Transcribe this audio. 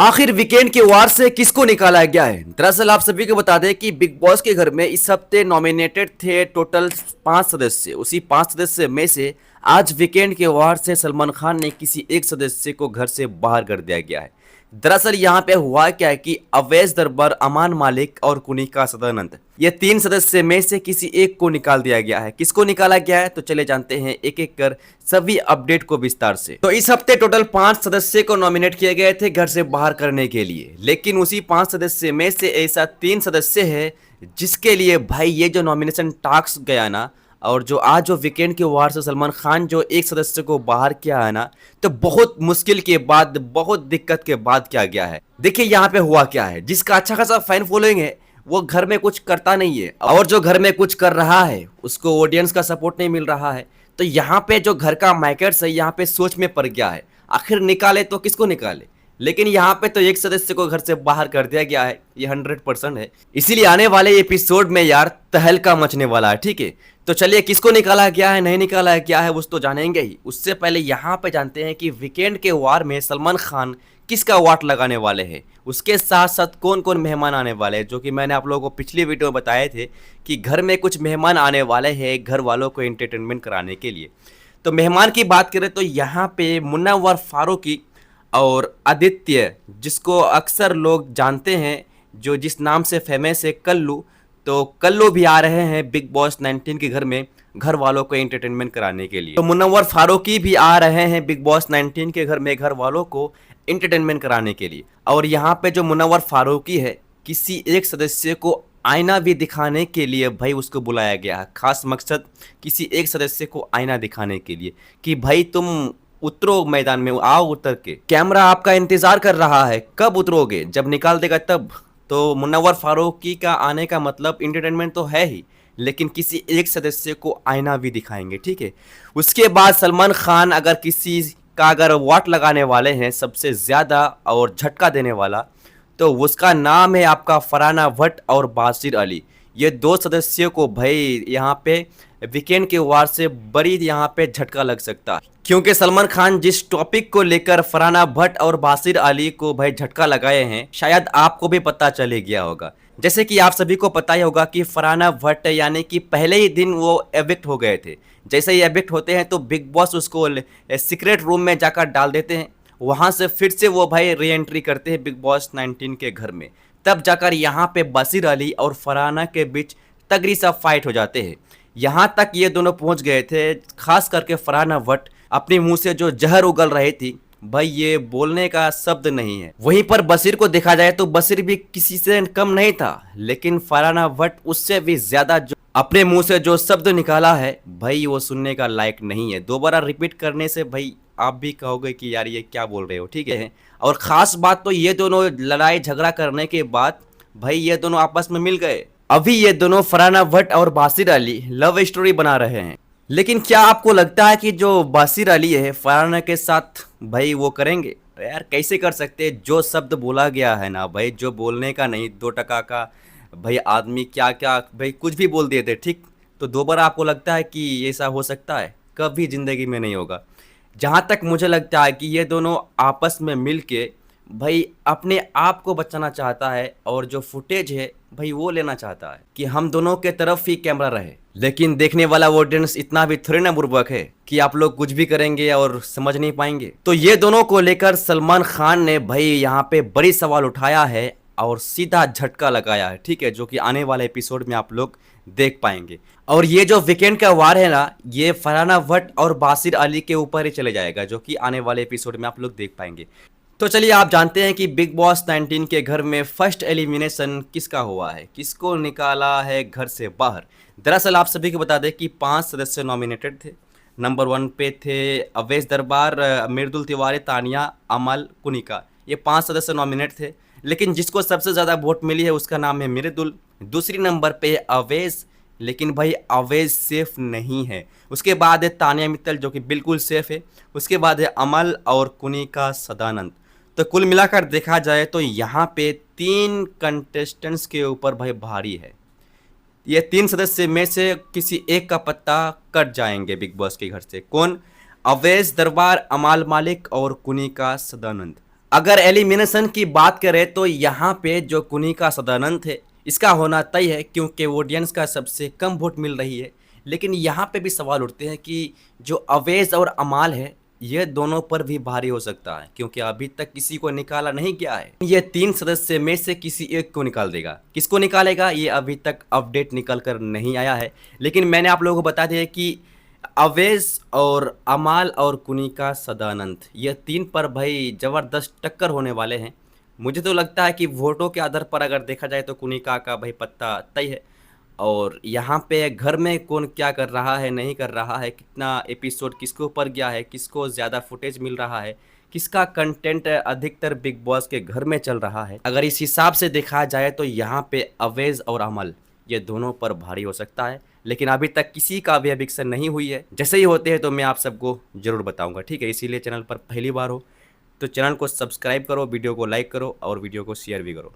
आखिर वीकेंड के वार से किसको निकाला गया है? दरअसल आप सभी को बता दें कि बिग बॉस के घर में इस हफ्ते नॉमिनेटेड थे टोटल 5 सदस्य। उसी 5 सदस्य में से आज वीकेंड के वार से सलमान खान ने किसी एक सदस्य को घर से बाहर कर दिया गया है। दरअसल यहाँ पे हुआ क्या है कि अवैध दरबार, अमान मालिक और कुनिका सदानंद, ये 3 सदस्य में से किसी एक को निकाल दिया गया है। किसको निकाला गया है तो चले जानते हैं एक एक कर सभी अपडेट को विस्तार से। तो इस हफ्ते टोटल 5 सदस्य को नॉमिनेट किए गए थे घर से बाहर करने के लिए, लेकिन उसी 5 सदस्य में से ऐसा 3 सदस्य है जिसके लिए भाई ये जो नॉमिनेशन टास्क गया ना, और जो आज जो वीकेंड के वार से सलमान खान जो एक सदस्य को बाहर किया है ना, तो बहुत मुश्किल के बाद, बहुत दिक्कत के बाद किया गया है। देखिए यहाँ पे हुआ क्या है, जिसका अच्छा खासा फैन फॉलोइंग है वो घर में कुछ करता नहीं है, और जो घर में कुछ कर रहा है उसको ऑडियंस का सपोर्ट नहीं मिल रहा है। तो यहाँ पे जो घर का मैकर्स है यहाँ पे सोच में पड़ गया है, आखिर निकाले तो किसको निकाले। लेकिन यहाँ पे तो एक सदस्य को घर से बाहर कर दिया गया है, ये 100% है। इसीलिए आने वाले एपिसोड में यार तहलका मचने वाला है, ठीक है। तो चलिए किसको निकाला गया है, नहीं निकाला गया है, उस तो जानेंगे ही। उससे पहले यहाँ पे जानते हैं कि वीकेंड के वार में सलमान खान किसका वाट लगाने वाले हैं, उसके साथ साथ कौन कौन मेहमान आने वाले हैं, जो कि मैंने आप लोगों को पिछली वीडियो में बताए थे कि घर में कुछ मेहमान आने वाले हैं घर वालों को एंटरटेनमेंट कराने के लिए। तो मेहमान की बात करें तो यहाँ पे मुन्नवर फारूकी और आदित्य, जिसको अक्सर लोग जानते हैं जो जिस नाम से फेमस है कल्लू, तो कल्लू भी आ रहे हैं बिग बॉस 19 के घर में घर वालों को एंटरटेनमेंट कराने के लिए। तो मुन्नवर फारूकी भी आ रहे हैं बिग बॉस 19 के घर में घर वालों को एंटरटेनमेंट कराने के लिए। और यहाँ पे जो मुन्नवर फारूकी है, किसी एक सदस्य को आईना भी दिखाने के लिए भाई उसको बुलाया गया है। खास मकसद किसी एक सदस्य को आईना दिखाने के लिए कि भाई तुम उतरो मैदान में, आओ उतर के, कैमरा आपका इंतजार कर रहा है, कब उतरोगे, जब निकाल देगा तब। तो मुन्नवर फारूकी का आने का मतलब इंटरटेनमेंट तो है ही, लेकिन किसी एक सदस्य को आईना भी दिखाएंगे, ठीक है। उसके बाद सलमान खान अगर किसी का अगर वाट लगाने वाले हैं सबसे ज़्यादा और झटका देने वाला, तो उसका नाम है आपका फरहाना भट्ट और बासिर अली। ये 2 सदस्यों को भाई यहाँ पे वीकेंड के वार से बड़ी यहाँ पे झटका लग सकता है, क्योंकि सलमान खान जिस टॉपिक को लेकर फरहाना भट्ट और बासिर अली को भाई झटका लगाए हैं, शायद आपको भी पता चले गया होगा। जैसे कि आप सभी को पता ही होगा कि फरहाना भट्ट यानी कि पहले ही दिन वो एविक्ट हो गए थे। जैसे ही एविक्ट होते हैं तो बिग बॉस उसको सीक्रेट रूम में जाकर डाल देते हैं, वहाँ से फिर से वो भाई री एंट्री करते हैं बिग बॉस 19 के घर में। तब जाकर यहाँ पे बासिर अली और फरहाना के बीच तगड़ी सा फाइट हो जाते हैं। यहाँ तक ये दोनों पहुँच गए थे, खास करके फरहाना भट्ट अपने मुंह से जो जहर उगल रही थी भाई, ये बोलने का शब्द नहीं है। वहीं पर बशीर को देखा जाए तो बशीर भी किसी से कम नहीं था, लेकिन फरहाना भट्ट उससे भी ज्यादा जो अपने मुंह से जो शब्द निकाला है भाई, वो सुनने का लायक नहीं है। दोबारा रिपीट करने से भाई आप भी कहोगे कि यार ये क्या बोल रहे हो, ठीक है। और ख़ास बात तो ये दोनों लड़ाई झगड़ा करने के बाद भाई ये दोनों आपस में मिल गए। अभी ये दोनों फरहाना भट्ट और बासिर अली लव स्टोरी बना रहे हैं। लेकिन क्या आपको लगता है कि जो बासिर अली है फरहाना के साथ भाई वो करेंगे? यार कैसे कर सकते हैं, जो शब्द बोला गया है ना भाई, जो बोलने का नहीं, 2 टका का भाई आदमी क्या क्या भाई कुछ भी बोल दिए थे, ठीक। तो दोबारा आपको लगता है कि ऐसा हो सकता है? कभी ज़िंदगी में नहीं होगा। जहाँ तक मुझे लगता है कि ये दोनों आपस में मिल के भाई अपने आप को बचाना चाहता है, और जो फुटेज है भाई वो लेना चाहता है कि हम दोनों के तरफ ही कैमरा रहे। लेकिन देखने वाला ऑडियंस इतना भी थोड़ी ना बुर्बक है कि आप लोग कुछ भी करेंगे और समझ नहीं पाएंगे। तो ये दोनों को लेकर सलमान खान ने भाई यहाँ पे बड़ी सवाल उठाया है और सीधा झटका लगाया है, ठीक है, जो कि आने वाले एपिसोड में आप लोग देख पाएंगे। और ये जो वीकेंड का वार है ना, ये फरहाना भट्ट और बासिर अली के ऊपर ही चले जाएगा, जो कि आने वाले एपिसोड में आप लोग देख पाएंगे। तो चलिए आप जानते हैं कि बिग बॉस 19 के घर में फर्स्ट एलिमिनेशन किसका हुआ है, किसको निकाला है घर से बाहर। दरअसल आप सभी को बता दें कि 5 सदस्य नॉमिनेटेड थे। नंबर 1 पे थे अवैध दरबार, मृदुल तिवारी, तानिया, अमल, कुनिका, ये 5 सदस्य नॉमिनेट थे। लेकिन जिसको सबसे ज़्यादा वोट मिली है उसका नाम है मृदुल। दूसरी नंबर पे है अवैध, लेकिन भाई अवैध सेफ नहीं है। उसके बाद है तानिया मित्तल जो कि बिल्कुल सेफ है। उसके बाद है अमल और कुनिका सदानंद। तो कुल मिलाकर देखा जाए तो यहाँ पे 3 कंटेस्टेंट्स के ऊपर भाई भारी है। ये 3 सदस्य में से किसी एक का पत्ता कट जाएंगे बिग बॉस के घर से। कौन? अवैध दरबार, अमाल मालिक और कुनिका सदानंद। अगर एलिमिनेशन की बात करें तो यहाँ पे जो कुनिका सदानंद है इसका होना तय है, क्योंकि ऑडियंस का सबसे कम वोट मिल रही है। लेकिन यहाँ पे भी सवाल उठते हैं कि जो अवेज और अमाल है ये दोनों पर भी भारी हो सकता है, क्योंकि अभी तक किसी को निकाला नहीं गया है। ये 3 सदस्य में से किसी एक को निकाल देगा। किसको निकालेगा ये अभी तक अपडेट निकल कर नहीं आया है। लेकिन मैंने आप लोगों को बता दिया कि अवेश और अमाल और कुनिका सदानंद ये 3 पर भाई ज़बरदस्त टक्कर होने वाले हैं। मुझे तो लगता है कि वोटों के आधार पर अगर देखा जाए तो कुनिका का भाई पत्ता तय है। और यहाँ पे घर में कौन क्या कर रहा है नहीं कर रहा है, कितना एपिसोड किसके ऊपर गया है, किसको ज़्यादा फुटेज मिल रहा है, किसका कंटेंट अधिकतर बिग बॉस के घर में चल रहा है, अगर इस हिसाब से देखा जाए तो यहाँ पे अवेज और अमल ये दोनों पर भारी हो सकता है। लेकिन अभी तक किसी का भी एविक्शन नहीं हुई है। जैसे ही होते हैं तो मैं आप सबको ज़रूर बताऊंगा, ठीक है। इसीलिए चैनल पर पहली बार हो तो चैनल को सब्सक्राइब करो, वीडियो को लाइक करो और वीडियो को शेयर भी करो।